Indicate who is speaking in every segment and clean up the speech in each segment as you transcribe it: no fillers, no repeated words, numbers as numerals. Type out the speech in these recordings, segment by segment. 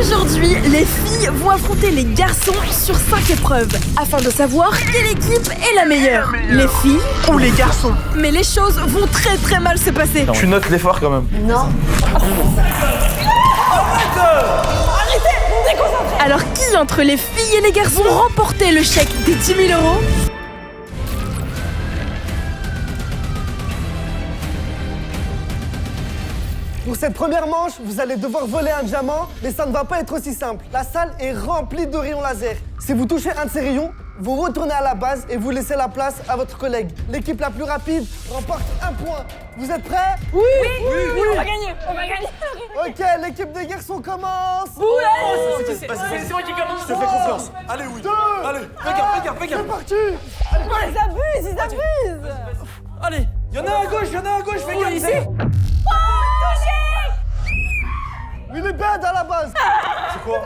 Speaker 1: Aujourd'hui, les filles vont affronter les garçons sur 5 épreuves afin de savoir quelle équipe est la meilleure. Les filles
Speaker 2: ou les garçons.
Speaker 1: Mais les choses vont très mal se passer.
Speaker 2: Tu notes l'effort quand même.
Speaker 3: Non.
Speaker 1: Arrêtez, vous me déconcentrez. Alors qui entre les filles et les garçons vont remporter le chèque des 10 000 €?
Speaker 4: Pour cette première manche, vous allez devoir voler un diamant, mais ça ne va pas être aussi simple. La salle est remplie de rayons laser. Si vous touchez un de ces rayons, vous retournez à la base et vous laissez la place à votre collègue. L'équipe la plus rapide remporte 1 point. Vous êtes prêts?
Speaker 3: Oui, on va gagner,
Speaker 4: Ok, l'équipe des garçons commence.
Speaker 5: C'est moi qui commence. Je te fais confiance. Allez, oui. Allez, fais gaffe.
Speaker 4: C'est parti.
Speaker 3: Ils abusent.
Speaker 5: Allez, y'en a à gauche, fais gaffe.
Speaker 3: Ici.
Speaker 4: Il est bad à la base.
Speaker 5: C'est quoi?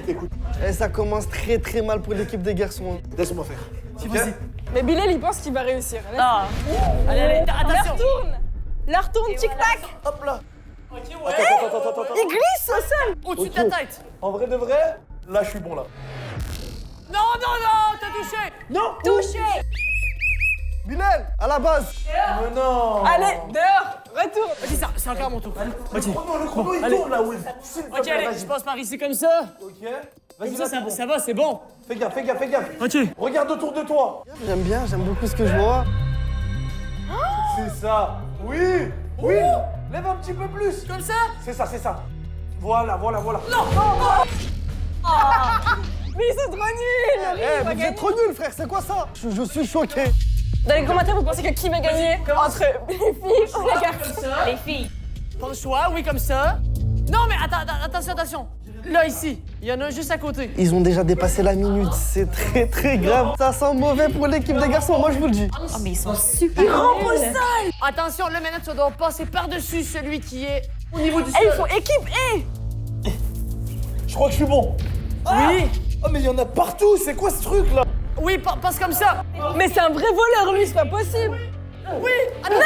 Speaker 5: Écoute.
Speaker 4: Et ça commence très mal pour l'équipe des garçons.
Speaker 5: Laisse-moi faire.
Speaker 2: Vas-y.
Speaker 3: Mais Bilal, il pense qu'il va réussir.
Speaker 5: Allez, attention.
Speaker 3: Leur tourne, tic-tac.
Speaker 5: Hop là.
Speaker 4: Attends.
Speaker 3: Il glisse au sol.
Speaker 5: Au-dessus de ta tête. En vrai de vrai, là, je suis bon là.
Speaker 3: Non, t'as touché.
Speaker 5: Non.
Speaker 3: Touché.
Speaker 4: Bilal, à la base.
Speaker 5: Mais non.
Speaker 3: Allez, dehors, retourne.
Speaker 5: Vas-y, c'est encore mon tour. Le chrono, il tourne là, Will.
Speaker 6: Ok, allez, je passe par ici comme ça.
Speaker 5: Ok.
Speaker 6: Comme
Speaker 5: Vas-y,
Speaker 6: ça,
Speaker 5: là,
Speaker 6: ça va, c'est bon.
Speaker 5: Fais gaffe.
Speaker 6: Ok.
Speaker 5: Regarde autour de toi.
Speaker 4: J'aime beaucoup ce que je vois.
Speaker 5: C'est ça. Oui. Lève un petit peu plus.
Speaker 6: Comme ça.
Speaker 5: C'est ça. Voilà.
Speaker 3: Mais ils sont trop nuls.
Speaker 4: Mais vous êtes trop nuls, frère, c'est quoi ça? Je suis choqué.
Speaker 3: Dans les commentaires, vous pensez que qui va gagner entre les filles ou les garçons?
Speaker 6: Les filles. Penche-toi, oui, comme ça. Non, mais attention. Là, ici. Il y en a un juste à côté.
Speaker 4: Ils ont déjà dépassé la minute, c'est très grave. Ça sent mauvais pour l'équipe des garçons, moi je vous le dis.
Speaker 1: Oh mais ils sont super
Speaker 6: Attention, là, maintenant, tu dois passer par-dessus celui qui est au niveau du sol.
Speaker 3: Il faut équipe
Speaker 5: Je crois que je suis bon.
Speaker 6: Oui.
Speaker 5: Oh, mais il y en a partout. C'est quoi ce truc là?
Speaker 6: Oui, passe comme ça.
Speaker 3: Mais c'est un vrai voleur, lui, c'est pas possible.
Speaker 6: Oui.
Speaker 3: Non.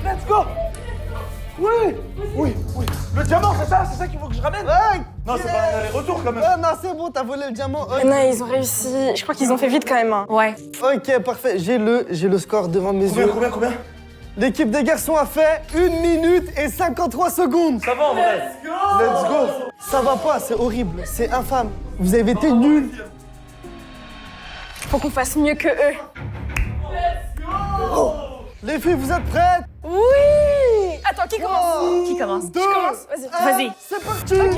Speaker 5: Let's go. Oui. Le diamant, c'est ça qu'il faut que je ramène? Non, c'est pas un aller-retour quand même.
Speaker 4: Non, c'est bon, t'as volé le diamant. Ok.
Speaker 3: Non, ils ont réussi. Je crois qu'ils ont fait vite quand même. Hein.
Speaker 1: Ouais.
Speaker 4: Ok, parfait, j'ai le score devant mes yeux.
Speaker 5: Combien?
Speaker 4: L'équipe des garçons a fait 1 minute et 53 secondes.
Speaker 5: Ça va en vrai.
Speaker 4: Let's go. Ça va pas, c'est horrible, c'est infâme. Vous avez été nuls.
Speaker 3: Faut qu'on fasse mieux que eux.
Speaker 4: Les filles, vous êtes prêtes?
Speaker 3: Oui. Attends, qui commence?
Speaker 1: Qui commence?
Speaker 4: Deux,
Speaker 1: Vas-y.
Speaker 4: C'est parti.
Speaker 3: Ok.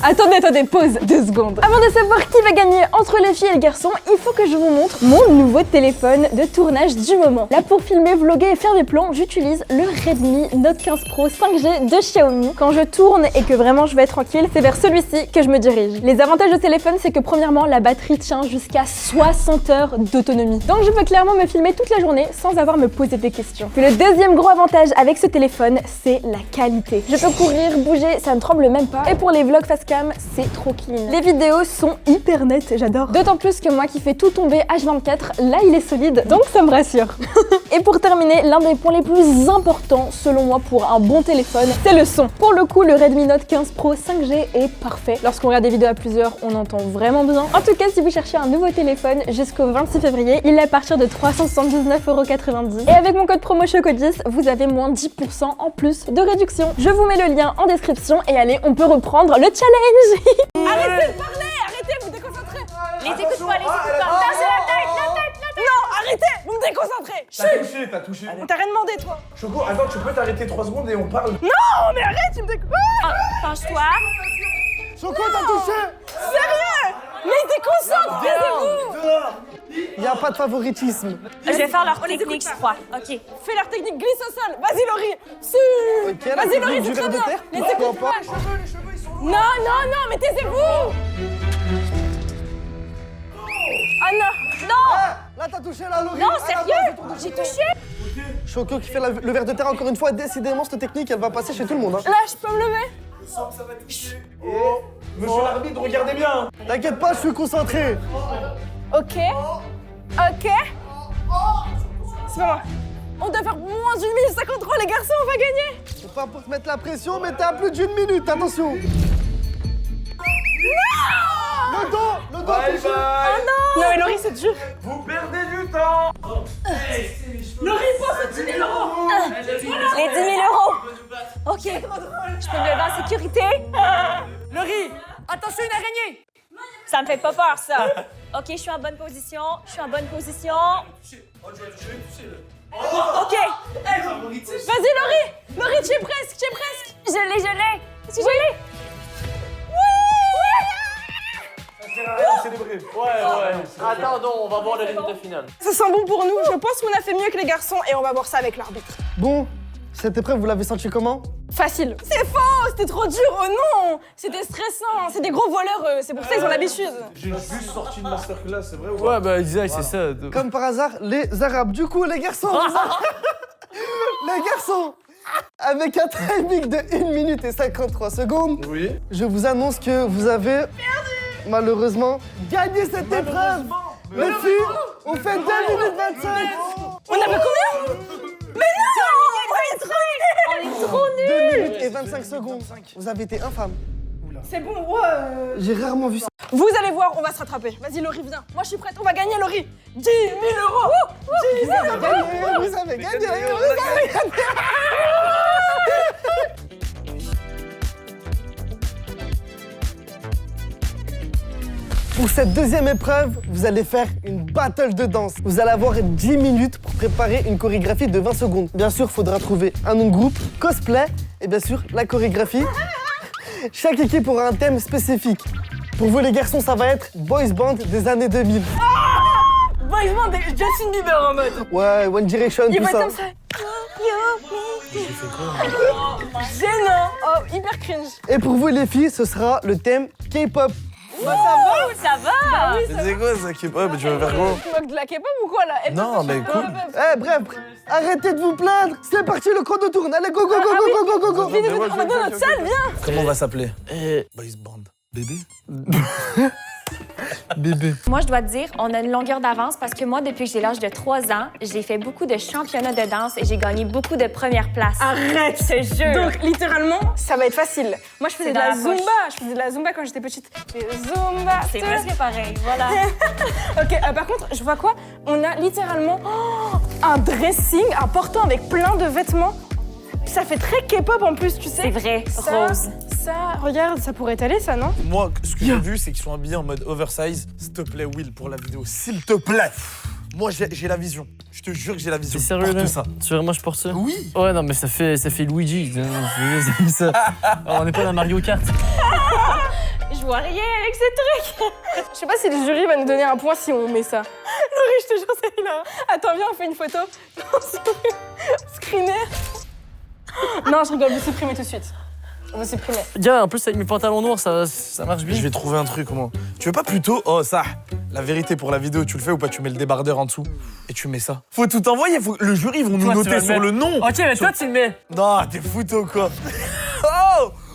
Speaker 3: Attendez, pause 2 secondes. Avant de savoir qui va gagner entre les filles et les garçons, il faut que je vous montre mon nouveau téléphone de tournage du moment. Là, pour filmer, vlogger et faire des plans, j'utilise le Redmi Note 15 Pro 5G de Xiaomi. Quand je tourne et que vraiment je vais être tranquille, c'est vers celui-ci que je me dirige. Les avantages de ce téléphone, c'est que premièrement, la batterie tient jusqu'à 60 heures d'autonomie. Donc je peux clairement me filmer toute la journée sans avoir à me poser des questions. Puis le deuxième gros avantage avec ce téléphone, c'est la qualité. Je peux courir, bouger, ça ne tremble même pas. Et pour les vlogs face cam, c'est trop clean. Les vidéos sont hyper nettes, j'adore. D'autant plus que moi qui fais tout tomber H24, là il est solide, donc ça me rassure. Et pour terminer, l'un des points les plus importants selon moi pour un bon téléphone, c'est le son. Pour le coup, le Redmi Note 15 Pro 5G est parfait. Lorsqu'on regarde des vidéos à plusieurs, on entend vraiment bien. En tout cas, si vous cherchez un nouveau téléphone jusqu'au 26 février, il est à partir de 379,90 €. Et avec mon code promo CHOCO10, vous avez moins 10% en plus de réduction. Je vous mets le lien en description et allez, on peut reprendre le challenge. Arrêtez de parler, arrêtez, vous déconcentrez.
Speaker 1: Les écoute pas.
Speaker 3: Non, arrêtez, vous me déconcentrez. Chut,
Speaker 5: T'as touché.
Speaker 3: on t'a rien demandé toi.
Speaker 5: Choco, attends, tu peux t'arrêter 3 secondes et on parle.
Speaker 3: Non, mais arrête, tu me déconcentres.
Speaker 1: Penche-toi.
Speaker 4: Choco, t'as touché.
Speaker 3: Sérieux? Mais déconcentre, taisez-vous.
Speaker 5: Dehors.
Speaker 4: Il n'y a pas de favoritisme.
Speaker 1: Je vais faire leur technique, je crois. Ok.
Speaker 3: Fais leur technique, glisse au sol. Vas-y, Laurie. Si.
Speaker 4: Ok, la
Speaker 3: Vas-y,
Speaker 4: technique
Speaker 3: Laurie,
Speaker 4: du
Speaker 3: c'est
Speaker 4: ver
Speaker 3: très
Speaker 4: de
Speaker 3: bien.
Speaker 4: terre,
Speaker 3: Laissez
Speaker 4: pourquoi pas.
Speaker 3: Non, mais taisez-vous. Ah non.
Speaker 4: Là, t'as touché la Laurie.
Speaker 1: Non,
Speaker 4: À la
Speaker 1: sérieux?
Speaker 4: base, autour de
Speaker 1: J'ai
Speaker 4: toi.
Speaker 1: touché.
Speaker 4: Choco qui fait le ver de terre encore une fois. Décidément, cette technique, elle va passer chez tout le monde. Hein.
Speaker 3: Là, je peux me lever.
Speaker 5: Je sens que ça va toucher. Oh, monsieur l'arbitre, regardez bien.
Speaker 4: T'inquiète pas, je suis concentré.
Speaker 3: Ok. C'est pas moi. On doit faire moins d'une minute 53, les garçons, on va gagner.
Speaker 4: Pas pour te mettre la pression, mais t'es à plus d'1 minute, attention. Le dos
Speaker 5: Bye
Speaker 4: touché.
Speaker 5: bye.
Speaker 3: Non mais Laurie, c'est dur.
Speaker 5: Vous perdez du temps.
Speaker 7: Les 10 000 euros. Ok. Je peux me lever en sécurité?
Speaker 6: Laurie, attention, une araignée.
Speaker 7: Ça me fait pas peur, ça. Ok, je suis en bonne position. Je suis en bonne position. Ok.
Speaker 3: Vas-y Laurie. Laurie, tu es presque, tu es presque.
Speaker 7: Je l'ai. Je l'ai.
Speaker 5: Célébrer. Ouais.
Speaker 6: Attendons, on va voir le résultat final.
Speaker 3: Ça sent bon pour nous. Je pense qu'on a fait mieux que les garçons et on va voir ça avec l'arbitre.
Speaker 4: Bon, cette épreuve, vous l'avez senti comment?
Speaker 3: Facile. C'est faux, c'était trop dur, oh non. C'était stressant, c'est des gros voleurs, c'est pour ça qu'ils ont l'habitude.
Speaker 5: J'ai juste sorti de masterclass, c'est vrai ou pas?
Speaker 2: Ouais, bah Isaac, c'est ça.
Speaker 4: Comme par hasard, les Arabes. Du coup, les garçons, les garçons, avec un timing de 1 minute et 53 secondes,
Speaker 5: Oui.
Speaker 4: je vous annonce que vous avez malheureusement gagné cette épreuve. Les filles, on fait 2 minutes 25.
Speaker 3: On a fait combien? Mais non, on est trop nuls.
Speaker 4: 2 minutes et 25 secondes. Vous avez été infâme.
Speaker 3: C'est bon, ouais.
Speaker 4: J'ai rarement vu ça.
Speaker 3: Vous allez voir, on va se rattraper. Vas-y Laurie, viens. Moi je suis prête, on va gagner Laurie. 10 000 euros.
Speaker 4: Vous avez gagné, vous avez gagné, vous avez gagné. Pour cette deuxième épreuve, vous allez faire une battle de danse. Vous allez avoir 10 minutes pour préparer une chorégraphie de 20 secondes. Bien sûr, il faudra trouver un nom de groupe, cosplay et bien sûr la chorégraphie. Chaque équipe aura un thème spécifique. Pour vous les garçons, ça va être boys band des années 2000.
Speaker 3: Boys band de Justin Bieber en mode.
Speaker 4: Ouais, One Direction,
Speaker 3: Il
Speaker 4: tout
Speaker 3: va être
Speaker 4: ça.
Speaker 3: comme ça. Gênant. Oh, hyper cringe.
Speaker 4: Et pour vous les filles, ce sera le thème K-pop.
Speaker 3: Bah ça va.
Speaker 7: Ça va.
Speaker 2: Mais c'est quoi ça qui est pas? Mais tu veux faire quoi?
Speaker 3: Tu te moques de la K-pop ou quoi là? Eh,
Speaker 2: Non, mais cool.
Speaker 4: Eh bref, arrêtez de vous plaindre. C'est parti, le chrono tourne. Allez, go, go, go, go, go, go, go, go.
Speaker 3: Venez, on va dans notre salle, viens.
Speaker 2: Comment on va s'appeler? Boys Band. Bébé?
Speaker 7: Moi, je dois te dire, on a une longueur d'avance parce que moi, depuis que j'ai l'âge de 3 ans, j'ai fait beaucoup de championnats de danse et j'ai gagné beaucoup de premières places.
Speaker 3: Arrête.
Speaker 7: Je te jure.
Speaker 3: Donc littéralement, ça va être facile. Moi je faisais de
Speaker 7: C'est
Speaker 3: la
Speaker 7: dans la poche.
Speaker 3: Zumba. Je faisais de la Zumba quand j'étais petite. Zumba.
Speaker 7: C'est presque pareil, voilà.
Speaker 3: Ok, par contre, je vois quoi? On a littéralement un dressing important avec plein de vêtements. Ça fait très K-pop en plus, tu sais.
Speaker 7: C'est vrai,
Speaker 3: Ça,
Speaker 7: rose.
Speaker 3: Ça, regarde, ça pourrait t'aller ça, non?
Speaker 2: Moi, ce que j'ai vu, c'est qu'ils sont habillés en mode oversize. S'il te plaît, Will, pour la vidéo. S'il te plaît. Moi, j'ai la vision. Je te jure que j'ai la vision.
Speaker 8: C'est sérieux
Speaker 2: Porte
Speaker 8: là
Speaker 2: ça.
Speaker 8: Tu veux vraiment je porte ça?
Speaker 2: Oui.
Speaker 8: Ouais non mais ça fait Luigi. C'est ça. On n'est pas dans Mario Kart.
Speaker 7: Je vois rien avec ces trucs.
Speaker 3: Je sais pas si le jury va nous donner un point si on met ça. Laurie, je te jure, c'est là. Attends, viens, on fait une photo. Screener. Non, je rigole, vous supprimez tout de suite. Vous supprimez.
Speaker 8: Gars, en plus avec mes pantalons noirs ça marche bien.
Speaker 2: Je vais trouver un truc, comment. Tu veux pas plutôt. Oh, ça. La vérité pour la vidéo, tu le fais ou pas? Tu mais le débardeur en dessous et tu mets ça. Faut tout envoyer. Le jury, ils vont nous
Speaker 8: Toi, tu
Speaker 2: noter
Speaker 8: vas
Speaker 2: sur
Speaker 8: le
Speaker 2: le nom.
Speaker 8: Ok mais toi tu le mets.
Speaker 2: Non, t'es foutu quoi.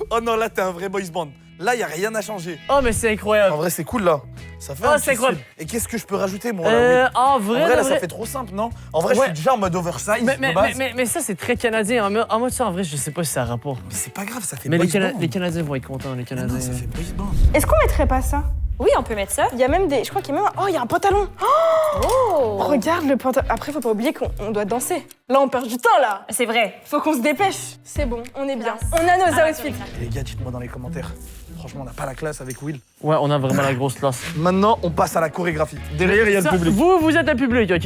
Speaker 2: Oh non, là, t'es un vrai boys band. Là, y a rien à changer.
Speaker 8: Oh mais c'est incroyable.
Speaker 2: En vrai, c'est cool là. Ça fait
Speaker 8: Oh,
Speaker 2: un
Speaker 8: c'est
Speaker 2: petit
Speaker 8: incroyable.
Speaker 2: style. Et qu'est-ce que je peux rajouter, moi là, oui.
Speaker 8: En vrai,
Speaker 2: En vrai, là,
Speaker 8: de
Speaker 2: ça fait trop simple, non? En vrai, je
Speaker 8: Ouais.
Speaker 2: suis déjà en mode oversize.
Speaker 8: Mais,
Speaker 2: de base.
Speaker 8: mais ça c'est très canadien. En mode ça en vrai je sais pas si ça a rapport.
Speaker 2: Mais c'est pas grave, ça fait
Speaker 8: Mais
Speaker 2: boys
Speaker 8: les,
Speaker 2: band.
Speaker 8: les Canadiens vont être contents, les Canadiens.
Speaker 2: Non, ça fait boys band.
Speaker 3: Est-ce qu'on mettrait pas ça?
Speaker 7: Oui, on peut mettre ça.
Speaker 3: Il y a même des. Je crois qu'il y a même. Oh, il y a un pantalon.
Speaker 7: Oh!
Speaker 3: Regarde le pantalon. Après, faut pas oublier qu'on doit danser. Là, on perd du temps là.
Speaker 7: C'est vrai.
Speaker 3: Faut qu'on se dépêche. C'est bon, on est bien.
Speaker 7: Classe.
Speaker 3: On a nos
Speaker 7: Ah,
Speaker 3: outfits.
Speaker 2: Les gars, dites-moi dans les commentaires. Franchement, on n'a pas la classe avec Will.
Speaker 8: Ouais, on a vraiment la grosse classe.
Speaker 2: Maintenant, on passe à la chorégraphie. Derrière, il y a le
Speaker 8: Ça,
Speaker 2: public.
Speaker 8: vous êtes le public, ok?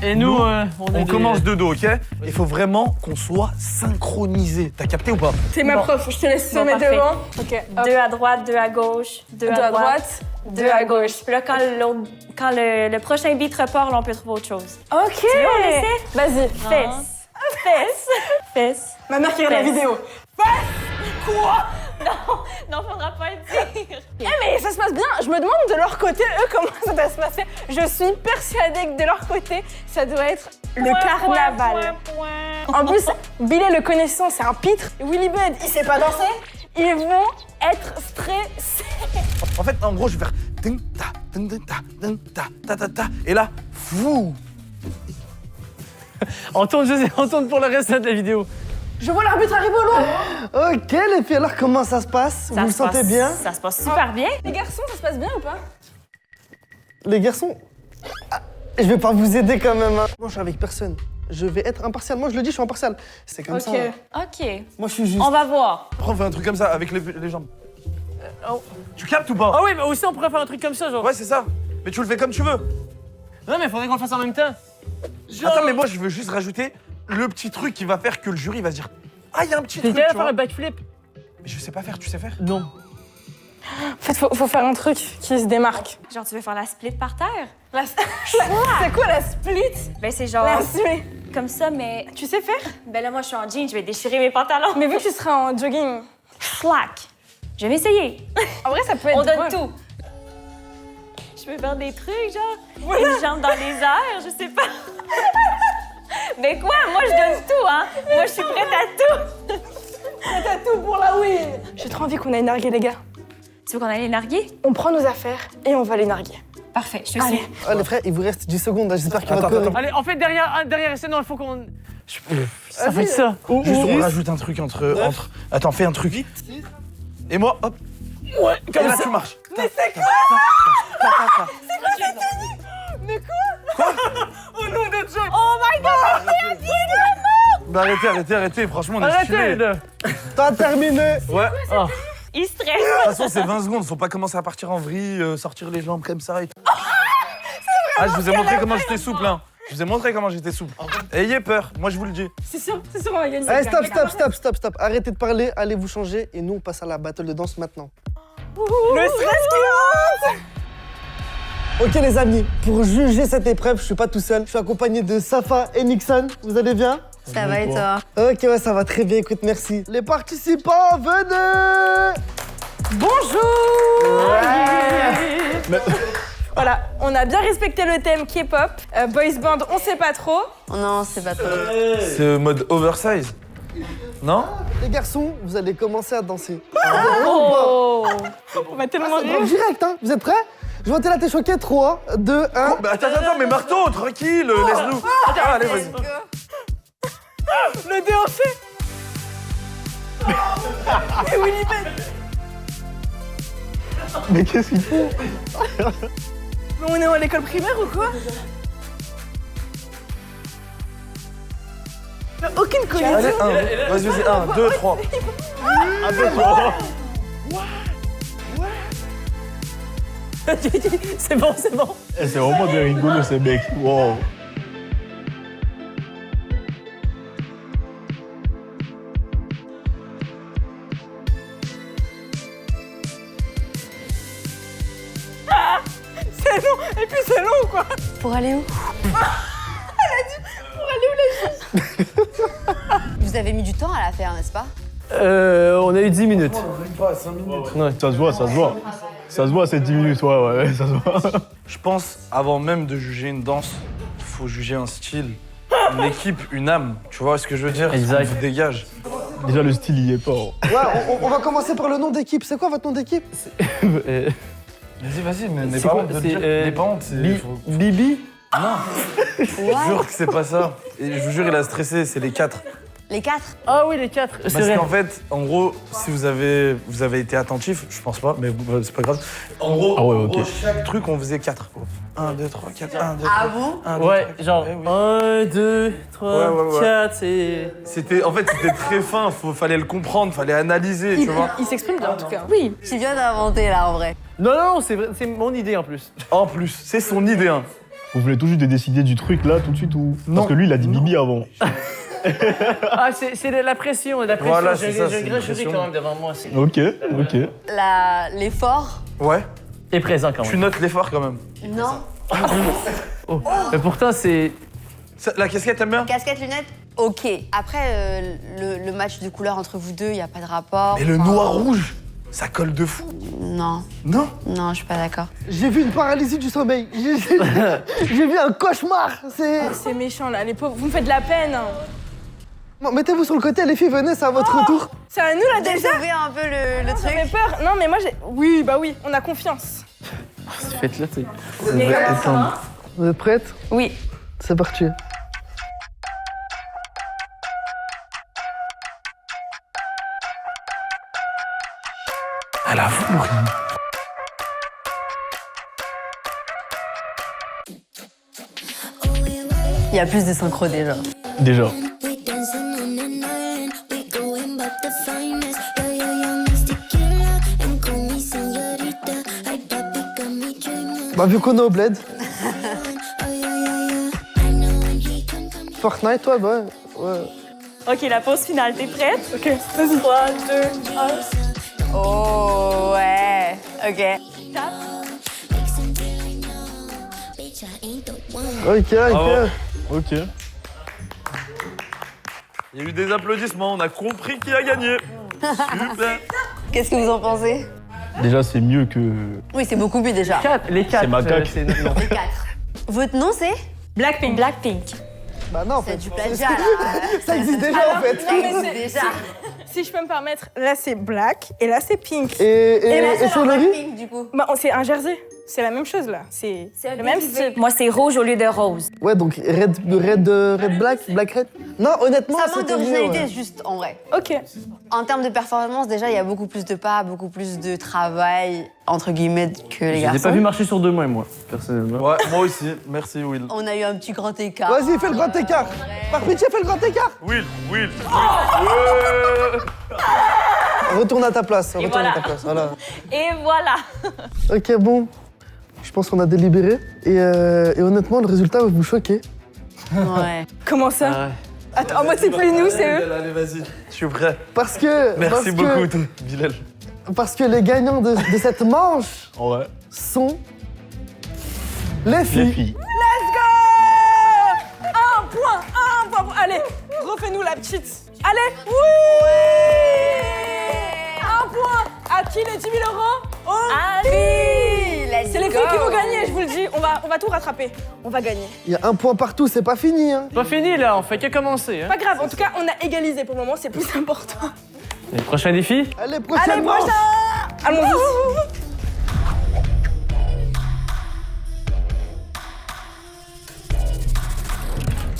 Speaker 8: Et nous,
Speaker 2: On
Speaker 8: est des-
Speaker 2: commence de dos, ok? Il faut vraiment qu'on soit synchronisés. T'as capté ou pas?
Speaker 3: T'es ma
Speaker 7: Bon.
Speaker 3: prof, je te laisse se
Speaker 7: Bon,
Speaker 3: mettre
Speaker 7: parfait.
Speaker 3: devant. Ok. hop.
Speaker 7: 2 à droite, 2 à gauche, 2
Speaker 3: Deux
Speaker 7: à droite,
Speaker 3: 2 à gauche.
Speaker 7: Puis là, quand le prochain beat repart, là, on peut trouver autre chose.
Speaker 3: Ok.
Speaker 7: on essaie?
Speaker 3: Vas-y.
Speaker 7: Fesses. Fesses. Fesses.
Speaker 3: Ma mère qui regarde la
Speaker 7: Fesses.
Speaker 3: vidéo.
Speaker 7: Non, faudra pas le dire.
Speaker 3: Eh mais ça se passe bien. Je me demande de leur côté, eux, comment ça doit se passer. Je suis persuadée que de leur côté, ça doit être le carnaval. En plus, Billy le connaissant, c'est un pitre. Willy Bud, il sait pas danser. Ils vont être stressés.
Speaker 2: En fait, en gros, je vais faire. Ding, ta, ding, ding, ta, ding, ta, ta, ta, ta. Et là, fou.
Speaker 8: On tourne pour le reste de la vidéo.
Speaker 3: Je vois l'arbitre arriver au loin.
Speaker 4: Ok, les filles, alors comment ça se passe? Vous vous sentez bien?
Speaker 7: Ça se passe super bien.
Speaker 3: Les garçons, ça se passe bien ou pas?
Speaker 4: Les garçons, je vais pas vous aider quand même. Hein. Moi, je suis avec personne. Je vais être impartial. Moi, je le dis, je suis impartial. C'est comme ça.
Speaker 7: OK.
Speaker 4: Moi, je suis juste.
Speaker 7: On va voir.
Speaker 2: Après, on fait un truc comme ça avec les jambes. Tu captes ou pas?
Speaker 6: Ah oui, mais aussi on pourrait faire un truc comme ça, genre.
Speaker 2: Ouais, c'est ça. Mais tu le fais comme tu veux.
Speaker 6: Non, mais faudrait qu'on le fasse en même temps.
Speaker 2: Attends, mais moi, je veux juste rajouter le petit truc qui va faire que le jury va se dire ah, il y a un petit
Speaker 6: T'es
Speaker 2: truc,
Speaker 6: capable
Speaker 2: tu
Speaker 6: de faire
Speaker 2: vois.
Speaker 6: un backflip?
Speaker 2: Mais je sais pas faire, tu sais faire?
Speaker 6: Non.
Speaker 3: En fait, faut faire un truc qui se démarque.
Speaker 7: Genre, tu veux faire la split par terre?
Speaker 3: C'est quoi la split?
Speaker 7: Ben, c'est genre
Speaker 3: La split.
Speaker 7: comme ça, mais...
Speaker 3: Tu sais faire?
Speaker 7: Ben là, moi, je suis en jean, je vais déchirer mes pantalons.
Speaker 3: Mais vu que tu seras en jogging,
Speaker 7: Slack. Je vais essayer.
Speaker 3: en vrai, ça peut être
Speaker 7: On donne
Speaker 3: drôle.
Speaker 7: tout. Je peux faire des trucs, genre, une jambe dans les airs, je sais pas. Mais quoi? Moi, je donne tout, hein. Moi, je suis prête à tout.
Speaker 3: T'as tout pour la win. J'ai trop envie qu'on aille narguer, les gars.
Speaker 7: Tu veux qu'on aille les narguer?
Speaker 3: On prend nos affaires et on va les narguer.
Speaker 7: Parfait, je suis
Speaker 3: Allez.
Speaker 7: sûre.
Speaker 4: Ah, les frères, il vous reste 10 secondes. Hein. J'espère que
Speaker 2: Attends,
Speaker 4: votre
Speaker 2: attends.
Speaker 6: Allez, en fait, derrière SN, il faut qu'on. Ça fait ça.
Speaker 2: Juste, on rajoute un truc entre. Attends, fais un truc. Et moi, hop.
Speaker 6: Ouais,
Speaker 2: Et
Speaker 6: comme
Speaker 2: là,
Speaker 6: ça.
Speaker 2: tu marches.
Speaker 3: Mais c'est quoi?
Speaker 6: Au nom de Dieu.
Speaker 7: Oh my God!
Speaker 2: Bah, arrêtez. Franchement, on est
Speaker 6: Arrêtez,
Speaker 2: stylé.
Speaker 6: là.
Speaker 4: T'as terminé.
Speaker 2: Ouais.
Speaker 6: Oh.
Speaker 7: Il stresse.
Speaker 2: De toute façon, c'est 20 secondes. Faut pas commencer à partir en vrille, sortir les jambes comme ça et tout. Ah, je vous ai montré comment j'étais souple, hein. Je vous ai montré comment j'étais souple. Ayez peur, moi je vous le dis.
Speaker 3: C'est sûr, on va gagner.
Speaker 4: Allez, stop. Arrêtez de parler, allez vous changer et nous on passe à la battle de danse maintenant.
Speaker 3: Le stress qui monte.
Speaker 4: Ok les amis, pour juger cette épreuve, je suis pas tout seul. Je suis accompagné de Safa et Nixon. Vous allez bien?
Speaker 9: Ça va et toi?
Speaker 4: Ok, ouais, ça va très bien, écoute, merci. Les participants, venez!
Speaker 3: Bonjour. Voilà, on a bien respecté le thème K-pop. Boys band, on sait pas trop.
Speaker 9: Oh non, c'est pas trop.
Speaker 2: C'est mode oversize. Non?
Speaker 4: Les garçons, vous allez commencer à danser.
Speaker 3: Oh. On va tellement
Speaker 4: C'est
Speaker 3: rire.
Speaker 4: direct, hein? Vous êtes prêts? Je vois là, t'es choqué. 3, 2, 1.
Speaker 2: Oh, bah, attends, mais marteau, tranquille, laisse-nous. Ah, allez, vas-y.
Speaker 3: Le déhanché. Et Willy Ben.
Speaker 4: Mais qu'est-ce qu'il faut?
Speaker 3: Mais on est à l'école primaire ou quoi? Aucune connaissance.
Speaker 2: Allez, vas-y, 1, 2, 3.
Speaker 6: C'est bon.
Speaker 5: Eh, c'est vraiment des rigolos ces mecs. Wow.
Speaker 3: C'est long. Et puis c'est long quoi.
Speaker 9: Pour aller où?
Speaker 3: Pour aller où les filles?
Speaker 9: Vous avez mis du temps à la faire, n'est-ce pas?
Speaker 6: On a eu 10 minutes.
Speaker 5: Ça se voit. Ça se voit, c'est 10 minutes, ouais, ça se voit.
Speaker 2: Je pense, avant même de juger une danse, il faut juger un style, une équipe, une âme. Tu vois ce que je veux dire?
Speaker 6: Exact.
Speaker 2: Ça vous dégage.
Speaker 5: Déjà, le style, il y est pas.
Speaker 4: Ouais, on va commencer par le nom d'équipe. C'est quoi votre nom d'équipe?
Speaker 2: Vas-y, mais n'aie
Speaker 6: C'est
Speaker 2: pas
Speaker 6: quoi?
Speaker 2: honte de le
Speaker 6: C'est,
Speaker 2: dire. N'aie pas honte.
Speaker 6: Bibi?
Speaker 2: Non, je vous jure que c'est pas ça. Et je vous jure, il a stressé, c'est les 4.
Speaker 9: Les 4?
Speaker 6: Ah oui, les 4. C'est
Speaker 2: Parce
Speaker 6: vrai.
Speaker 2: qu'en fait, en gros, si vous avez été attentif, je pense pas, mais c'est pas grave. En gros,
Speaker 5: Ah ouais, ok.
Speaker 2: chaque truc, on faisait 4. 1, 2, 3, 4, 1, 2, 3.
Speaker 9: Ah bon?
Speaker 6: Ouais, genre 1, 2, 3,
Speaker 2: Ouais.
Speaker 6: 4, c'est...
Speaker 2: C'était très fin, fallait le comprendre, fallait analyser, tu vois.
Speaker 3: Il s'exprime bien en tout cas.
Speaker 7: Oui.
Speaker 9: Tu viens d'inventer là en vrai.
Speaker 6: Non, c'est mon idée en plus.
Speaker 2: En plus, c'est son idée, hein.
Speaker 5: Vous voulez tout juste de décider du truc là, tout de suite ou.
Speaker 2: Non.
Speaker 5: Parce que lui, il a dit Bibi avant.
Speaker 6: Ah, c'est la pression,
Speaker 2: Voilà,
Speaker 6: J'ai
Speaker 2: c'est ça,
Speaker 6: j'ai
Speaker 2: c'est
Speaker 6: un
Speaker 2: une
Speaker 6: grand jury
Speaker 2: pression.
Speaker 6: quand même devant moi.
Speaker 5: Ok.
Speaker 9: L'effort?
Speaker 2: Ouais.
Speaker 6: T'es présent quand
Speaker 2: Tu
Speaker 6: même.
Speaker 2: notes l'effort quand même.
Speaker 9: Non.
Speaker 6: Oh. Mais pourtant, c'est...
Speaker 2: La casquette, t'aimes bien?
Speaker 9: Casquette, lunettes? Ok. Après, le match de couleurs entre vous deux, il n'y a pas de rapport.
Speaker 2: Mais le noir-rouge, ça colle de fou.
Speaker 9: Non,
Speaker 2: Non?
Speaker 9: non, je suis pas d'accord.
Speaker 4: J'ai vu une paralysie du sommeil. J'ai vu un cauchemar.
Speaker 3: C'est méchant là, les pauvres. Vous me faites de la peine.
Speaker 4: Bon, mettez-vous sur le côté, les filles, venez, c'est à votre tour.
Speaker 3: C'est à nous là
Speaker 9: J'ai
Speaker 3: déjà.
Speaker 9: sauvé un peu le
Speaker 3: Ça fait
Speaker 9: truc.
Speaker 3: peur. Non mais moi j'ai. Oui, bah oui, on a confiance.
Speaker 6: Faites-le, tu sais.
Speaker 4: Vous êtes prêtes?
Speaker 7: Oui.
Speaker 4: C'est parti.
Speaker 2: Elle a voulu rien.
Speaker 9: Il y a plus de synchro déjà.
Speaker 8: Déjà.
Speaker 4: Bah, vu qu'on est au bled. Fortnite, toi, bah. Ouais.
Speaker 7: OK, la pause finale, t'es prête? OK, vas-y. 3, 2, 1.
Speaker 9: Oh, ouais. OK.
Speaker 4: Ok.
Speaker 8: Ok.
Speaker 2: Il y a eu des applaudissements, on a compris qui a gagné. Super.
Speaker 9: Qu'est-ce que vous en pensez?
Speaker 8: Déjà, c'est mieux que.
Speaker 9: Oui, c'est beaucoup mieux déjà.
Speaker 5: Les 4.
Speaker 8: C'est macaque.
Speaker 9: Les 4. Votre nom, c'est?
Speaker 7: Blackpink. Blackpink.
Speaker 4: Bah non, en
Speaker 9: C'est
Speaker 4: fait.
Speaker 9: du plagiat, là.
Speaker 4: Ça existe déjà, en fait.
Speaker 9: Ça existe déjà.
Speaker 3: Si je peux me permettre, là c'est black et là c'est pink.
Speaker 4: Et sur le riz?
Speaker 9: Pink, du coup.
Speaker 3: Bah, c'est un jersey. C'est la même chose là. C'est le même style.
Speaker 7: Moi, c'est rouge au lieu de rose.
Speaker 4: Ouais, donc red black, black red. Non, honnêtement,
Speaker 9: Ça manque
Speaker 4: c'était mieux,
Speaker 9: d'originalité,
Speaker 4: ouais.
Speaker 9: juste en vrai.
Speaker 3: Ok.
Speaker 9: En termes de performance, déjà, il y a beaucoup plus de pas, beaucoup plus de travail, entre guillemets, que les
Speaker 8: Je l'ai
Speaker 9: garçons.
Speaker 8: pas vu marcher sur 2 mois, moi, personnellement.
Speaker 2: Ouais, moi aussi. Merci, Will.
Speaker 9: On a eu un petit grand écart.
Speaker 4: Vas-y, fais le grand écart. Par pitié, fais le grand écart.
Speaker 2: Will. Ouais.
Speaker 4: Retourne à ta place. Retourne
Speaker 7: voilà.
Speaker 4: à ta place. Voilà.
Speaker 7: Et voilà.
Speaker 4: Ok, bon. Je pense qu'on a délibéré. Et honnêtement, le résultat va vous choquer.
Speaker 9: Ouais.
Speaker 3: Comment ça? Attends, en mode c'est plus nous, c'est eux.
Speaker 2: Allez, vas-y. Je suis prêt.
Speaker 4: Parce que.
Speaker 2: Merci beaucoup, Bilal.
Speaker 4: Parce que les gagnants de cette manche
Speaker 8: Ouais.
Speaker 4: sont. Les filles.
Speaker 8: Les filles.
Speaker 3: Let's go! Un point. Allez, refais-nous la petite. Allez, oui! Un point. À qui les 10 000 euros? Oh,
Speaker 9: Allez, let's
Speaker 3: c'est les
Speaker 9: go.
Speaker 3: filles qui vont gagner, je vous le dis. On va tout rattraper. On va gagner.
Speaker 4: Il y a un point partout, c'est pas fini. Hein.
Speaker 5: Pas fini là, on fait que commencer. Hein.
Speaker 3: Pas grave, en tout cas, on a égalisé pour le moment, c'est plus important.
Speaker 5: Et prochain défi?
Speaker 4: Allez, prochaine
Speaker 3: Allez,
Speaker 4: manche.
Speaker 3: prochain! Allons-y.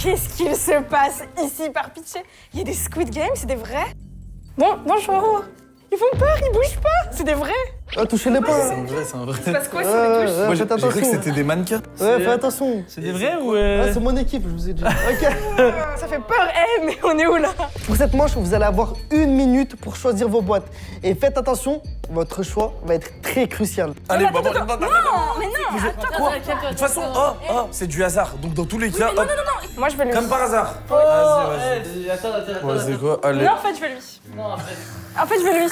Speaker 3: Qu'est-ce qu'il se passe ici, par pitié? Il y a des Squid Games, c'est des vrais? Bon, bonjour. Ils font peur, ils bougent pas. C'est des vrais.
Speaker 4: Ah, touchez-les pas.
Speaker 2: C'est un vrai, c'est un vrai.
Speaker 3: Il se passe quoi sur les touches?
Speaker 2: Moi,
Speaker 4: Faites
Speaker 2: j'ai cru que
Speaker 4: attention.
Speaker 2: c'était des mannequins.
Speaker 4: Ouais, faites attention.
Speaker 5: C'est des vrais ou
Speaker 4: Ah, c'est mon équipe, je vous ai dit. Ok.
Speaker 3: Ça fait peur, mais on est où là?
Speaker 4: Pour cette manche, vous allez avoir 1 minute pour choisir vos boîtes. Et faites attention, votre choix va être très crucial.
Speaker 2: Allez,
Speaker 3: Attends,
Speaker 2: bah,
Speaker 3: attends,
Speaker 2: bah, bah,
Speaker 3: non, mais non, attends.
Speaker 2: Quoi? De toute façon, c'est du hasard. Donc dans tous les cas, hop,
Speaker 3: Moi, je vais lui.
Speaker 2: comme par hasard. Vas-y.
Speaker 5: Attends.
Speaker 2: Ouais, c'est quoi? Allez.
Speaker 3: Non, en fait, je vais lui. En fait, je vais lui.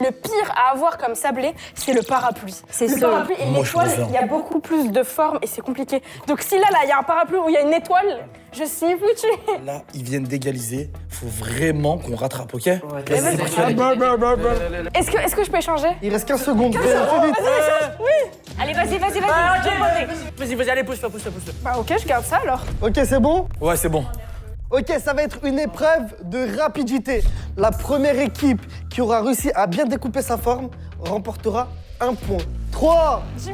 Speaker 3: Le pire à avoir comme sablé, c'est le parapluie. C'est le parapluie et
Speaker 2: Moi, je
Speaker 3: l'étoile,
Speaker 2: préfère.
Speaker 3: il y a beaucoup plus de formes et c'est compliqué. Donc si là, il y a un parapluie où il y a une étoile, je suis foutue.
Speaker 2: Là, ils viennent d'égaliser. Faut vraiment qu'on rattrape, ok?
Speaker 3: Vas-y, Est-ce que je peux échanger?
Speaker 4: Il reste 15 secondes. Fais vite.
Speaker 7: Allez, vas-y.
Speaker 5: Vas-y, allez, pousse-toi.
Speaker 3: Bah ok, je garde ça alors.
Speaker 4: Ok, c'est bon?
Speaker 2: Ouais, c'est bon.
Speaker 4: Ok, ça va être une épreuve de rapidité. La première équipe qui aura réussi à bien découper sa forme remportera 1 point. 3, 2,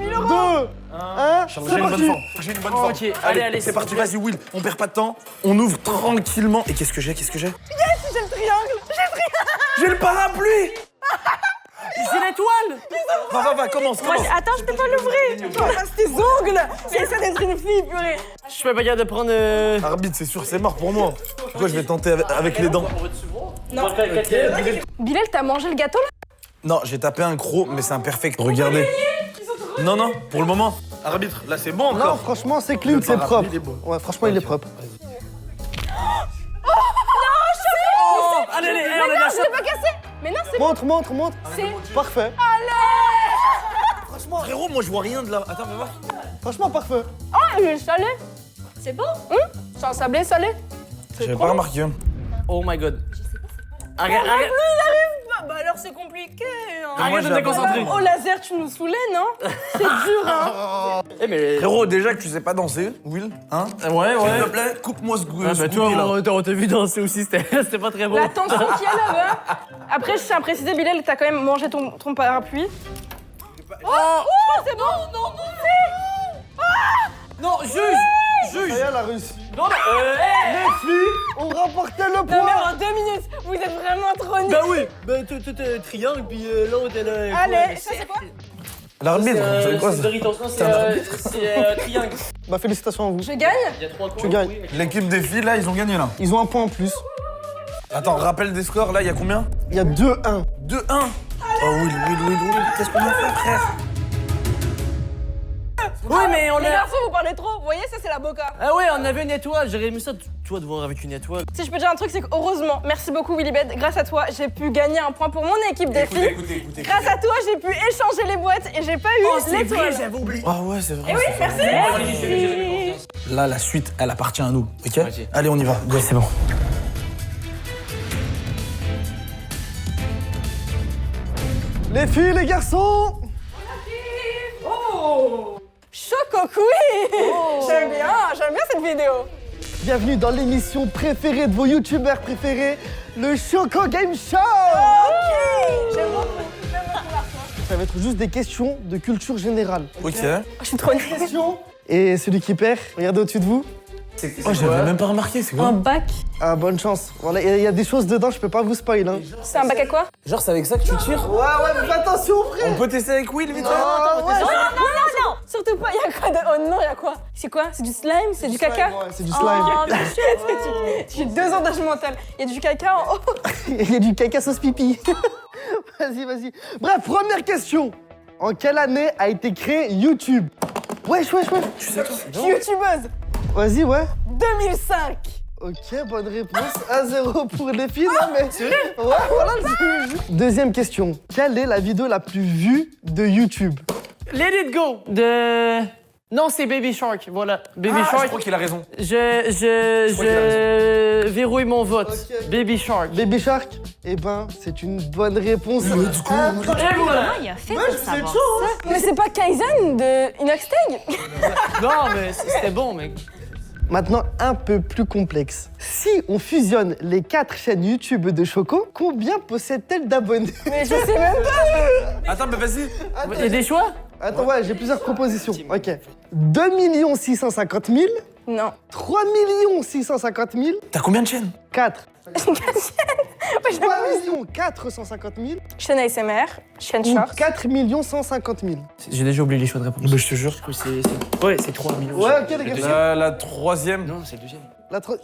Speaker 4: 1,
Speaker 2: J'ai
Speaker 4: c'est
Speaker 2: une bonne
Speaker 4: parti.
Speaker 2: forme. J'ai une bonne forme.
Speaker 5: Ok, allez,
Speaker 2: c'est parti. Vas-y, Will. On perd pas de temps. On ouvre tranquillement. Et qu'est-ce que j'ai?
Speaker 3: J'ai le triangle.
Speaker 2: J'ai le parapluie.
Speaker 5: C'est l'étoile!
Speaker 2: Va, commence.
Speaker 3: Attends, je peux pas l'ouvrir. Oh, là, c'est tes ongles. Essaie d'être une fille, purée.
Speaker 5: Je suis pas capable de prendre.
Speaker 2: Arbitre, c'est sûr, c'est mort pour moi. Pourquoi je vais tenter avec les dents?
Speaker 3: Bilal, t'as mangé le gâteau là?
Speaker 2: Non, j'ai tapé un gros, mais c'est imperfect. Regardez. Non, pour le moment. Arbitre, là c'est bon
Speaker 4: Non,
Speaker 2: encore.
Speaker 4: franchement, c'est clean,
Speaker 2: Le
Speaker 4: c'est
Speaker 2: parapluie,
Speaker 4: propre.
Speaker 2: il est beau.
Speaker 4: Ouais, franchement, il est propre.
Speaker 5: Allez,
Speaker 3: Mais non, je l'ai pas cassé. Mais non, c'est
Speaker 4: Montre.
Speaker 3: C'est-
Speaker 4: Parfait.
Speaker 2: Franchement, frérot, moi je vois rien de là. Attends, fais voir.
Speaker 4: Franchement, parfait.
Speaker 3: Oh, il est salé.
Speaker 7: C'est bon?
Speaker 3: C'est un sablé salé.
Speaker 2: J'avais pas remarqué.
Speaker 5: Oh my god. Arrête.
Speaker 3: Bah alors c'est compliqué. Hein.
Speaker 5: Arrête de te déconcentrer.
Speaker 3: Au laser, tu nous saoulais, non? C'est dur, hein.
Speaker 5: Eh, mais.
Speaker 2: Frérot, déjà que tu sais pas danser, Will, hein?
Speaker 5: Ouais.
Speaker 2: S'il te plaît, coupe-moi ce goût.
Speaker 5: Ah, bah, tu vois, on t'a vu danser aussi, c'était pas très beau.
Speaker 3: La tension qu'il y a là-bas. Après, je tiens à préciser, Bilal, t'as quand même mangé ton parapluie. Oh, c'est bon.
Speaker 5: Non, juge!
Speaker 4: Elle a réussi.
Speaker 5: Non, mais.
Speaker 4: Les filles ont remporté le
Speaker 3: Non mais
Speaker 4: point.
Speaker 3: en 2 minutes, vous êtes vraiment trop
Speaker 6: Bah oui, bah toi t'es triangle, puis l'autre elle a...
Speaker 3: Allez, ça c'est quoi?
Speaker 2: L'arbitre, c'est quoi ça?
Speaker 6: Doritos, non, c'est triangle.
Speaker 4: Bah félicitations à vous.
Speaker 3: Je gagne?
Speaker 6: Il y a 3
Speaker 4: Tu gagnes.
Speaker 2: L'équipe des filles, là, ils ont gagné, là.
Speaker 4: Ils ont un point en plus.
Speaker 2: Attends, rappel des scores, là, il y a combien?
Speaker 4: Il y a 2-1.
Speaker 2: 2-1. Oh, Will, qu'est-ce qu'on a fait, frère?
Speaker 6: Oui, mais on
Speaker 3: Les
Speaker 6: a...
Speaker 3: garçons, vous parlez trop. Vous voyez, ça c'est la boca.
Speaker 6: Ah ouais, on avait une étoile, j'aurais aimé ça, toi, de voir avec une étoile.
Speaker 3: Si je peux dire un truc, c'est que heureusement, merci beaucoup Willibet, grâce à toi, j'ai pu gagner un point pour mon équipe des filles.
Speaker 2: Écoutez.
Speaker 3: Grâce à toi, j'ai pu échanger les boîtes et j'ai pas eu l'étoile.
Speaker 6: j'avais oublié.
Speaker 2: Ah ouais, c'est vrai.
Speaker 3: Et oui, merci.
Speaker 2: Là, la suite, elle appartient à nous, ok? Allez, on y va. Go.
Speaker 8: C'est bon.
Speaker 4: Les filles, les garçons.
Speaker 3: Choco quiz. J'aime bien cette vidéo.
Speaker 4: Bienvenue dans l'émission préférée de vos youtubeurs préférés, le Choco Game Show.
Speaker 3: J'aime beaucoup.
Speaker 4: Ça va être juste des questions de culture générale.
Speaker 2: Ok.
Speaker 3: Je suis trop nulle.
Speaker 4: Questions. Et celui qui perd, regardez au-dessus de vous.
Speaker 2: Oh, j'avais même pas remarqué, c'est quoi?
Speaker 3: Un bac.
Speaker 4: Ah, bonne chance. Voilà, il y a des choses dedans, je peux pas vous spoil. Hein.
Speaker 3: C'est un bac à quoi?
Speaker 2: Genre, c'est avec ça que tu tires?
Speaker 4: Ouais, mais fais attention, frère.
Speaker 2: On peut tester avec Will, vite fait?
Speaker 3: Non, surtout pas. Il y a quoi de... Oh non, il y a quoi? C'est quoi? C'est du slime? C'est du caca?
Speaker 4: Ouais, c'est du slime.
Speaker 3: Oh, j'ai 2 ans d'âge mental. Il y a du caca en haut.
Speaker 4: Il y a du caca sauce pipi. Vas-y. Bref, première question. En quelle année a été créé YouTube? Wesh.
Speaker 2: Tu sais, toi?
Speaker 3: YouTubeuse.
Speaker 4: Vas-y, ouais.
Speaker 3: 2005.
Speaker 4: Ok, bonne réponse. 1-0 pour les filles, non mais... Ouais, voilà le jeu. Deuxième question. Quelle est la vidéo la plus vue de YouTube?
Speaker 6: Let it go de... Non, c'est Baby Shark, voilà. Baby
Speaker 2: Je
Speaker 6: Shark.
Speaker 2: crois qu'il a raison.
Speaker 6: Je verrouille mon vote.
Speaker 4: Ok.
Speaker 6: Baby Shark.
Speaker 4: Baby Shark? Eh ben, c'est une bonne réponse.
Speaker 6: Et voilà.
Speaker 7: Comment il a fait pour savoir ça?
Speaker 3: Mais c'est pas Kaizen de Inoxtag?
Speaker 6: Non, mais c'était bon, mec.
Speaker 4: Maintenant, un peu plus complexe. Si on fusionne les 4 chaînes YouTube de Choco, combien possède-t-elle d'abonnés?
Speaker 3: Mais je sais même pas.
Speaker 2: Attends, mais vas-y.
Speaker 6: Il y a des choix?
Speaker 4: Attends, ouais, j'ai plusieurs propositions. Ok. 2 650 000,
Speaker 3: Non.
Speaker 4: 3 650 000,
Speaker 2: T'as combien de chaînes?
Speaker 4: 4.
Speaker 3: Chaîne
Speaker 4: 3 450 000
Speaker 3: ASMR, chaîne
Speaker 4: ou
Speaker 3: short.
Speaker 4: 4 150 000.
Speaker 8: J'ai déjà oublié les choix de réponse.
Speaker 2: Bah, je te jure.
Speaker 8: Ouais, c'est 3 millions.
Speaker 4: Ouais, ok, les gars.
Speaker 2: La troisième.
Speaker 8: Non, c'est le deuxième.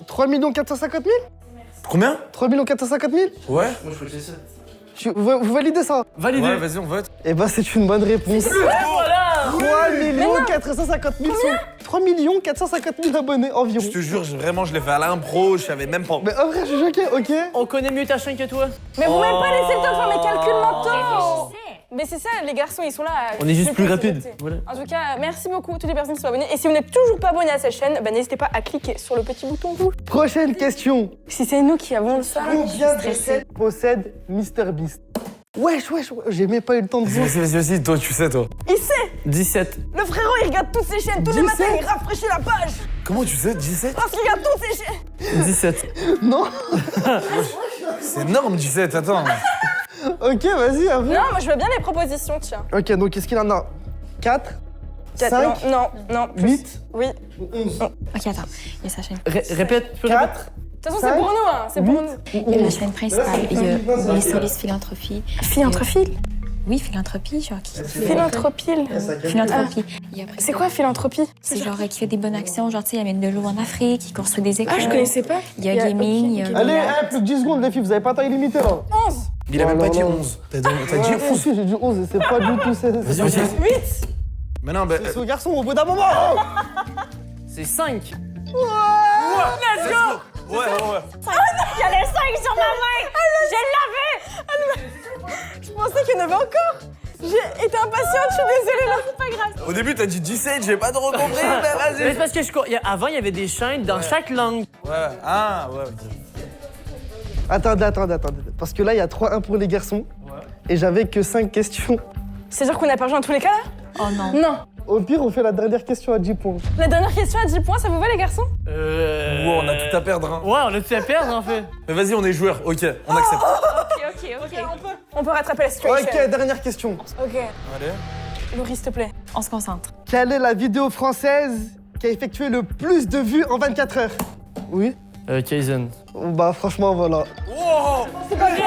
Speaker 4: 3 450 000
Speaker 2: Combien?
Speaker 4: 3 450 000
Speaker 2: Ouais.
Speaker 8: Moi, je crois que c'est ça.
Speaker 4: Vous validez ça?
Speaker 6: Validé.
Speaker 2: Ouais, vas-y, on vote.
Speaker 4: Eh ben, c'est une bonne réponse.
Speaker 6: Voilà.
Speaker 4: 3 450 000 sont... 3 450 000 abonnés environ.
Speaker 2: Je te jure, vraiment, je l'ai fait à l'impro, je savais même pas.
Speaker 4: Mais en vrai, je suis choqué, ok?
Speaker 6: On connaît mieux ta chaîne que toi.
Speaker 3: Mais vous m'avez pas laissé le temps de faire mes calculs
Speaker 7: Oh,
Speaker 3: mentaux.
Speaker 7: réfléchissez.
Speaker 3: Mais c'est ça, les garçons, ils sont là.
Speaker 8: On est juste plus
Speaker 3: C'était-
Speaker 8: rapide. Voilà.
Speaker 3: En tout cas, merci beaucoup toutes les personnes qui sont abonnées. Et si vous n'êtes toujours pas abonné à cette chaîne, bah, n'hésitez pas à cliquer sur le petit bouton rouge.
Speaker 4: Prochaine question.
Speaker 3: Si c'est nous qui avons le ça.
Speaker 4: Combien de chaînes possède MrBeast? Wesh, j'ai même pas eu le temps de voir.
Speaker 2: Vas-y, toi, tu sais, toi.
Speaker 3: Il sait.
Speaker 8: 17.
Speaker 3: Le frérot, il regarde toutes ses chaînes tous les
Speaker 4: 17.
Speaker 3: matins, il rafraîchit la page.
Speaker 2: Comment tu sais? 17?
Speaker 3: Parce qu'il regarde toutes ses chaînes.
Speaker 8: 17.
Speaker 4: Non?
Speaker 2: C'est énorme, 17, attends.
Speaker 4: Ok, vas-y, à vous.
Speaker 3: Non, moi je veux bien les propositions, tiens.
Speaker 4: Ok, donc est-ce qu'il en a 4, 5,
Speaker 3: Non, plus.
Speaker 4: 8
Speaker 3: Oui.
Speaker 4: ou 11?
Speaker 7: Ok, attends. Il y a sa chaîne.
Speaker 6: Répète, tu peux
Speaker 4: 4,
Speaker 6: répéter.
Speaker 3: De toute façon, c'est pour nous, hein. C'est pour nous.
Speaker 7: Il y a la chaîne principale. Il y a les solistes philanthropie.
Speaker 3: Philanthropie.
Speaker 7: Oui, philanthropie, genre qui.
Speaker 3: Philanthropie.
Speaker 7: Philanthropie. Et après,
Speaker 3: C'est quoi philanthropie?
Speaker 7: c'est genre qui fait des bonnes actions, genre tu sais, il amène de l'eau en Afrique, il construit des écoles.
Speaker 3: Ah, je connaissais pas.
Speaker 7: Il y a gaming, il y a.
Speaker 4: Allez, plus que 10 secondes, les filles, vous avez pas temps illimité là.
Speaker 3: 11.
Speaker 2: Il a même
Speaker 4: Oh
Speaker 2: pas
Speaker 4: là
Speaker 2: dit
Speaker 4: là.
Speaker 2: 11. T'as dit
Speaker 4: Ouais,
Speaker 2: 11.
Speaker 4: si, j'ai dit 11, et c'est pas du tout.
Speaker 2: Vas-y, vas-y.
Speaker 3: 8.
Speaker 2: Mais non, mais.
Speaker 4: C'est au garçon au bout d'un moment.
Speaker 6: C'est 5.
Speaker 2: Let's go! Ouais.
Speaker 7: Il y a les 5 sur ma main! Je l'avais!
Speaker 3: Je pensais qu'il y en avait encore. J'ai été impatiente, je suis désolée là. C'est pas grave.
Speaker 2: Au début, t'as dit 17, j'ai pas trop compris, mais
Speaker 6: Mais
Speaker 2: vas-y.
Speaker 6: c'est parce que avant, il y avait des chaînes dans chaque langue.
Speaker 2: Ouais, ok.
Speaker 4: Attendez. Parce que là, il y a 3-1 pour les garçons. Et j'avais que 5 questions.
Speaker 3: C'est-à-dire qu'on a perdu dans tous les cas là?
Speaker 7: Oh non.
Speaker 3: Non.
Speaker 4: Au pire, on fait la dernière question à 10 points.
Speaker 3: La dernière question à 10 points, ça vous va les garçons?
Speaker 2: Ouais, on a tout à perdre, hein.
Speaker 6: Ouais, on a tout à perdre en fait.
Speaker 2: Mais vas-y, on est joueurs, ok, on accepte.
Speaker 7: Ok.
Speaker 3: On peut rattraper la situation.
Speaker 4: Ok, dernière question.
Speaker 3: Ok.
Speaker 2: Allez.
Speaker 3: Laurie, s'il te plaît.
Speaker 7: On se concentre.
Speaker 4: Quelle est la vidéo française qui a effectué le plus de vues en 24 heures? Oui?
Speaker 6: Kaizen.
Speaker 4: Bah franchement, voilà.
Speaker 2: Wow!
Speaker 3: C'est pas vrai.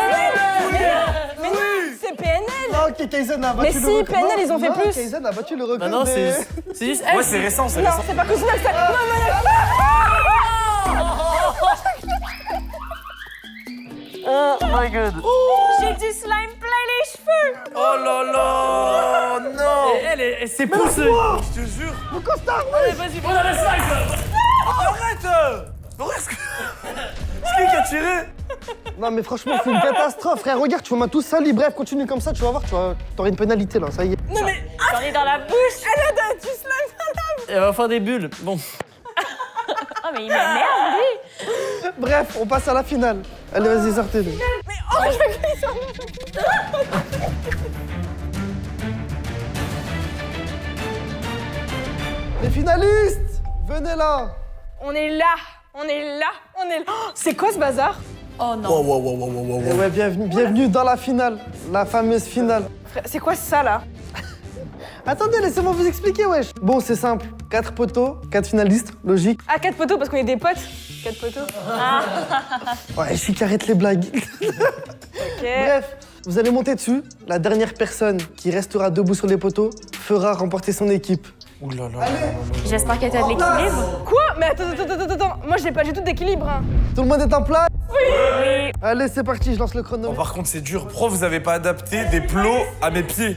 Speaker 4: ok, Kaizen a battu
Speaker 3: Mais
Speaker 4: le
Speaker 3: si,
Speaker 4: record.
Speaker 3: PNL, ils ont fait
Speaker 4: Non,
Speaker 3: plus.
Speaker 4: Kaizen a battu le record.
Speaker 8: Bah non,
Speaker 4: des-
Speaker 8: c'est juste
Speaker 2: Ouais, c'est récent, c'est
Speaker 3: Non,
Speaker 2: récent.
Speaker 3: c'est pas Cousine Axel. Non,
Speaker 7: J'ai du slime plein les cheveux.
Speaker 2: Oh là là, non.
Speaker 8: Elle s'est poussée.
Speaker 2: Je te jure.
Speaker 8: Allez, vas-y, prends la slime.
Speaker 2: Arrête. Est-ce qui a tiré?
Speaker 4: Non, mais franchement, c'est une catastrophe, frère. Regarde, tu m'as tout sali. Bref, continue comme ça, tu vas voir, t'auras une pénalité là, ça y est.
Speaker 3: non mais
Speaker 7: J'en ai dans la bouche.
Speaker 3: elle a du slime dans la...
Speaker 8: Elle va faire des bulles. Bon.
Speaker 7: Ah, mais il m'énerve, lui.
Speaker 4: Bref, on passe à la finale. Allez, vas-y, sortez-le.
Speaker 3: Mais oh, je vais glisser sur moi.
Speaker 4: Les finalistes, venez là.
Speaker 3: On est là, on est là, on est là. Oh, c'est quoi ce bazar?
Speaker 7: Oh non.
Speaker 4: Et ouais, bienvenue dans la finale, la fameuse finale.
Speaker 3: Frère, c'est quoi ça là?
Speaker 4: Attendez, laissez-moi vous expliquer, wesh. Bon, c'est simple. 4 poteaux, 4 finalistes, logique.
Speaker 3: Ah, 4 poteaux parce qu'on est des potes. 4 poteaux.
Speaker 4: Ouais, chic, arrête les blagues.
Speaker 3: Ok.
Speaker 4: Bref, vous allez monter dessus. La dernière personne qui restera debout sur les poteaux fera remporter son équipe.
Speaker 2: Ouh là là.
Speaker 7: J'espère que t'as de l'équilibre.
Speaker 3: Quoi? Mais attends. Moi, j'ai pas du tout d'équilibre. Hein.
Speaker 4: Tout le monde est en place?
Speaker 7: Oui.
Speaker 4: Allez, c'est parti, je lance le chrono.
Speaker 2: Oh, par contre, c'est dur. Pourquoi vous avez pas adapté des plots à mes pieds?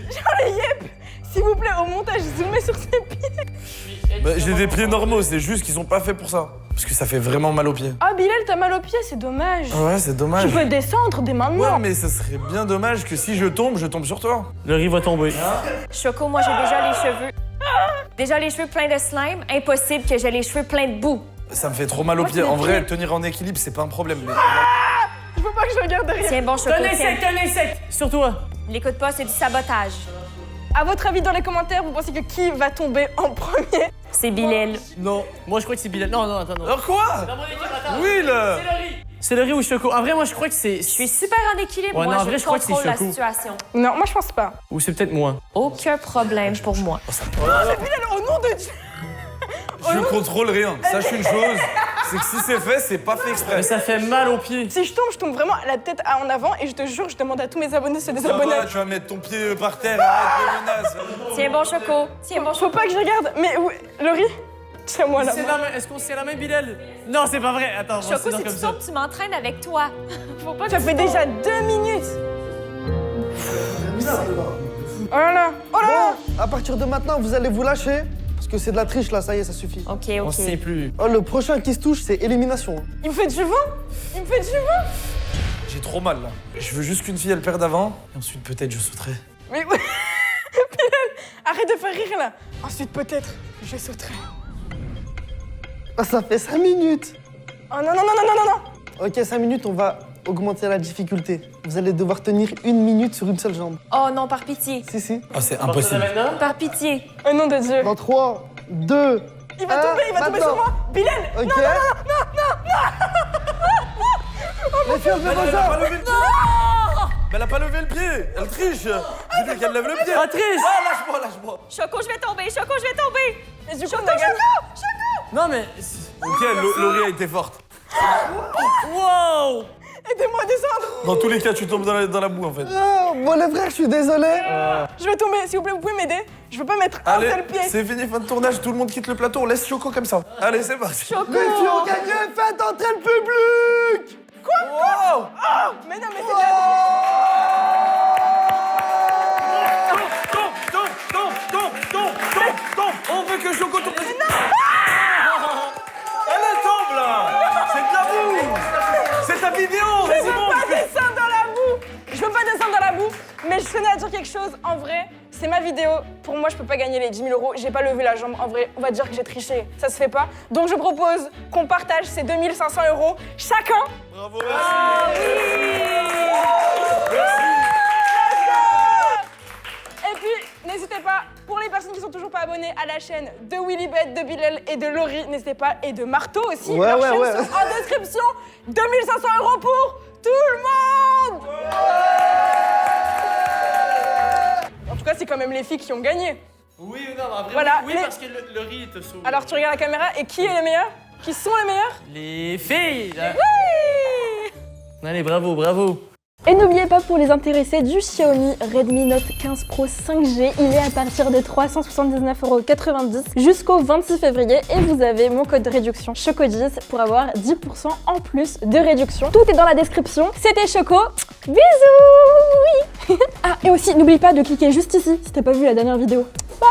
Speaker 3: S'il vous plaît, au montage, zoomez sur ses pieds.
Speaker 2: Bah, j'ai des pieds normaux, c'est juste qu'ils sont pas faits pour ça. Parce que ça fait vraiment mal aux pieds.
Speaker 3: Ah, Bilal, t'as mal aux pieds, c'est dommage.
Speaker 2: Ouais, c'est dommage.
Speaker 3: Tu peux descendre dès maintenant.
Speaker 2: Ouais, mais ça serait bien dommage que si je tombe sur toi.
Speaker 8: Le riz va tomber.
Speaker 7: Choco, moi, j'ai déjà les cheveux. Déjà les cheveux pleins de slime. Impossible que j'ai les cheveux pleins de boue.
Speaker 2: Ça me fait trop mal aux pieds. En vrai, tenir en équilibre, c'est pas un problème. Mais...
Speaker 3: Il faut pas que je regarde derrière.
Speaker 7: Tiens, bon, Choco,
Speaker 8: T'as un
Speaker 7: tiens.
Speaker 8: insecte, un insecte. Sur toi.
Speaker 7: L'écoute pas, c'est du sabotage.
Speaker 3: À votre avis, dans les commentaires, vous pensez que qui va tomber en premier?
Speaker 7: C'est Bilal.
Speaker 8: Non. Moi, je crois que c'est Bilal. Non, attends, non.
Speaker 2: Alors quoi?
Speaker 8: Dans mon équipe, attends.
Speaker 2: Oui, là.
Speaker 8: C'est le riz. C'est le riz ou Choco. En vrai, moi, je crois que c'est...
Speaker 7: Je suis super en équilibre.
Speaker 8: Ouais,
Speaker 7: moi,
Speaker 8: non, en vrai, je crois que c'est
Speaker 7: contrôle la
Speaker 8: Choco.
Speaker 7: situation.
Speaker 3: Non, moi je pense pas.
Speaker 8: Ou c'est peut-être moi.
Speaker 7: Aucun problème pour moi.
Speaker 3: Bilal, au nom de Dieu.
Speaker 2: Je contrôle rien. Sache une chose, c'est que si c'est fait, c'est pas fait exprès.
Speaker 8: Mais ça fait mal aux pieds.
Speaker 3: Si je tombe vraiment la tête en avant et je te jure, je demande à tous mes abonnés de se
Speaker 2: Ça
Speaker 3: désabonner.
Speaker 2: va, tu vas mettre ton pied par terre, arrête de menaces.
Speaker 7: Tiens, bon, Choco. Tiens, bon,
Speaker 3: Faut pas que je regarde. Mais où... Laurie, c'est moi là.
Speaker 8: C'est la main. Est-ce qu'on se tient la main, Bilal? Non, c'est pas vrai. Attends, on va se
Speaker 7: Choco,
Speaker 8: dire
Speaker 7: si
Speaker 8: comme
Speaker 7: tu
Speaker 8: ça.
Speaker 7: tombes, tu m'entraînes avec toi. Faut pas que
Speaker 3: Ça fait déjà 2 minutes. Oh là là. Oh là là.
Speaker 4: Bon, à partir de maintenant, vous allez vous lâcher. Parce que c'est de la triche là, ça y est, ça suffit.
Speaker 7: Ok,
Speaker 8: On se tient
Speaker 7: ok.
Speaker 8: plus.
Speaker 4: Oh, le prochain qui se touche, c'est élimination.
Speaker 3: Il me fait du vent. Il me fait du vent.
Speaker 2: J'ai trop mal là. Je veux juste qu'une fille elle perde avant, et ensuite peut-être je sauterai.
Speaker 3: Mais Bilal, arrête de faire rire là. Ensuite peut-être, je sauterai.
Speaker 4: Ah, ça fait 5 minutes.
Speaker 3: Oh non, non, non, non, non, non, non.
Speaker 4: Ok, 5 minutes, on va augmenter la difficulté. Vous allez devoir tenir 1 minute sur une seule jambe.
Speaker 7: Oh non, par pitié.
Speaker 4: Si.
Speaker 2: Ah, c'est
Speaker 8: On part
Speaker 2: impossible.
Speaker 8: maintenant?
Speaker 7: Par pitié.
Speaker 3: Au nom de Dieu.
Speaker 4: Dans 3, 2,
Speaker 3: Il va tomber sur
Speaker 4: maintenant.
Speaker 3: moi. Bilal.
Speaker 4: Ok. Les filles, levez vos
Speaker 2: Elle a pas
Speaker 4: jambes.
Speaker 2: levé le pied. Mais elle a pas levé le pied. Elle triche. J'ai dit qu'elle lève le pied.
Speaker 8: Ah, triche.
Speaker 2: Ah, lâche-moi.
Speaker 7: Choco, je vais tomber. Choco, je vais tomber.
Speaker 3: Et du coup, on a gagné.
Speaker 8: Non, mais...
Speaker 2: Ok, Laurie a été forte.
Speaker 8: Wow.
Speaker 3: Aidez-moi à descendre.
Speaker 2: Dans tous les cas, tu tombes dans la boue en fait.
Speaker 4: Ah, bon, les frères, je suis désolé.
Speaker 3: Je vais tomber. S'il vous plaît, vous pouvez m'aider. Je veux pas mettre un
Speaker 2: Allez,
Speaker 3: seul pied.
Speaker 2: c'est fini, fin de tournage, tout le monde quitte le plateau, on laisse Choco comme ça. Allez, c'est parti.
Speaker 7: Choco.
Speaker 4: Les filles ont gagné, faites entrer le public.
Speaker 2: Wow.
Speaker 3: Mais non, mais c'est de la...
Speaker 2: Tombe. On veut que Choco tombe. Allez, tombe là. C'est de la boue. C'est ta vidéo.
Speaker 3: Je veux pas descendre dans la boue. Je veux pas descendre dans la boue. Mais je tenais à dire quelque chose. En vrai, c'est ma vidéo. Pour moi, je peux pas gagner les 10 000 euros. J'ai pas levé la jambe. En vrai, on va dire que j'ai triché. Ça se fait pas. Donc, je propose qu'on partage ces 2 500 euros chacun.
Speaker 2: Bravo, merci.
Speaker 3: Et puis, n'hésitez pas, pour les personnes qui sont toujours pas abonnées à la chaîne de Willybet, de Bilal et de Laurie, n'hésitez pas, et de Marteau aussi.
Speaker 4: Ouais,
Speaker 3: Leurs
Speaker 4: ouais,
Speaker 3: chaînes
Speaker 4: ouais.
Speaker 3: sont en description. 2 500 euros pour tout le monde. En tout cas, c'est quand même les filles qui ont gagné.
Speaker 8: Oui, non, en vrai,
Speaker 3: Voilà,
Speaker 8: oui,
Speaker 3: les-
Speaker 8: parce que le riz te sauve.
Speaker 3: Alors, tu regardes la caméra, et qui est les meilleurs? Qui sont les meilleurs?
Speaker 8: Les filles, là.
Speaker 3: Oui.
Speaker 8: Allez, bravo, bravo.
Speaker 3: Et n'oubliez pas, pour les intéressés, du Xiaomi Redmi Note 15 Pro 5G, il est à partir de 379,90 € jusqu'au 26 février et vous avez mon code de réduction Choco10 pour avoir 10% en plus de réduction. Tout est dans la description. C'était Choco. Bisous. Ah, et aussi, n'oublie pas de cliquer juste ici si t'as pas vu la dernière vidéo. Bye.